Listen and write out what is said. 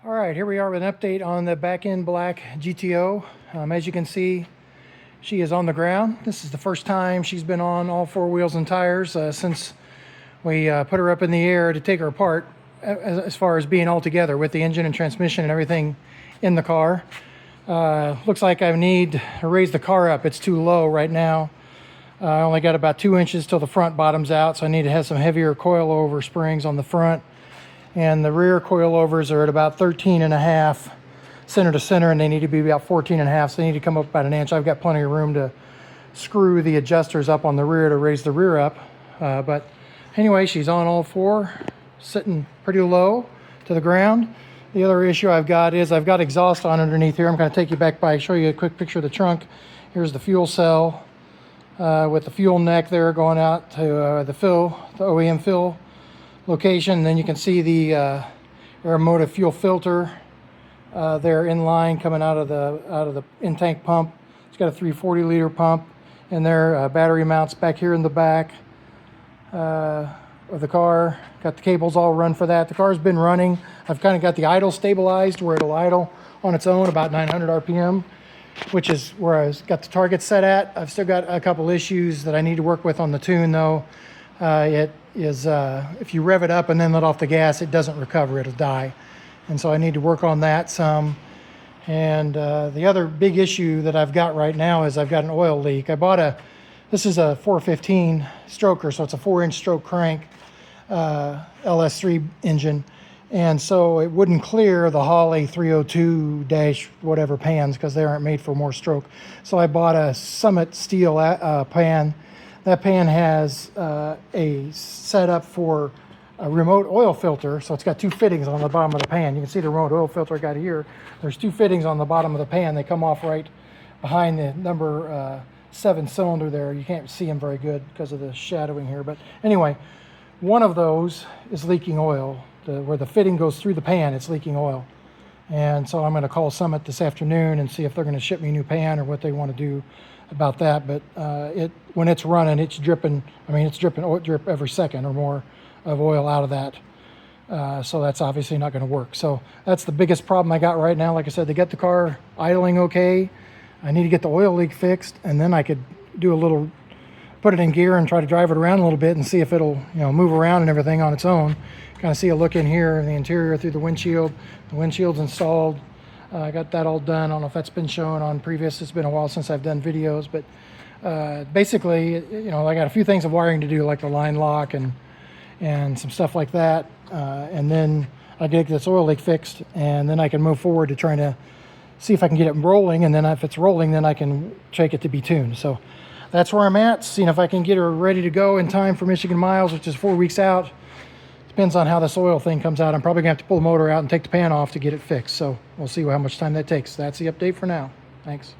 All right, here we are with an update on the back-end Black GTO. As you can see, she is on the ground. This is the first time she's been on all four wheels and tires since we put her up in the air to take her apart, as far as being all together with the engine and transmission and everything in the car. Looks like I need to raise the car up. It's too low right now. I only got about 2 inches till the front bottoms out, so I need to have some heavier coilover springs on the front. And the rear coilovers are at about 13.5 center to center, and they need to be about 14.5, so they need to come up about an inch. I've got plenty of room to screw the adjusters up on the rear to raise the rear up. But anyway, she's on all four, sitting pretty low to the ground. The other issue I've got is I've got exhaust on underneath here. I'm going to take you back by, show you a quick picture of the trunk. Here's the fuel cell with the fuel neck there going out to the OEM fill location. Then you can see the aeromotive fuel filter there in line coming out of the in-tank pump. It's got a 340 liter pump in there. Battery mounts back here in the back of the car. Got the cables all run for that. The car's been running. I've kind of got the idle stabilized where it'll idle on its own about 900 RPM, which is where I got the target set at. I've still got a couple issues that I need to work with on the tune though. It is, if you rev it up and then let off the gas, it doesn't recover, it'll die. And so I need to work on that some. And the other big issue that I've got right now is I've got an oil leak. This is a 415 stroker, so it's a 4-inch stroke crank LS3 engine. And so it wouldn't clear the Holley 302 dash whatever pans because they aren't made for more stroke. So I bought a Summit steel pan. That pan has a setup for a remote oil filter. So it's got two fittings on the bottom of the pan. You can see the remote oil filter I got here. There's two fittings on the bottom of the pan. They come off right behind the number 7 cylinder there. You can't see them very good because of the shadowing here. But anyway, one of those is leaking oil. Where the fitting goes through the pan, it's leaking oil. And so I'm going to call Summit this afternoon and see if they're going to ship me a new pan or what they want to do about that. But when it's running, it's dripping. I mean, it's drip every second or more of oil out of that. So that's obviously not going to work. So that's the biggest problem I got right now. Like I said, to get the car idling okay, I need to get the oil leak fixed, and then I could do put it in gear and try to drive it around a little bit and see if it'll, move around and everything on its own. Kind of see a look in here in the interior through the windshield. The windshield's installed. I got that all done. I don't know if that's been shown on previous. It's been a while since I've done videos, but basically, I got a few things of wiring to do, like the line lock and some stuff like that. And then I get this oil leak fixed, and then I can move forward to trying to see if I can get it rolling. And then if it's rolling, then I can take it to be tuned. So that's where I'm at, seeing if I can get her ready to go in time for Michigan Miles, which is 4 weeks out. Depends on how this oil thing comes out. I'm probably gonna have to pull the motor out and take the pan off to get it fixed. So we'll see how much time that takes. That's the update for now. Thanks.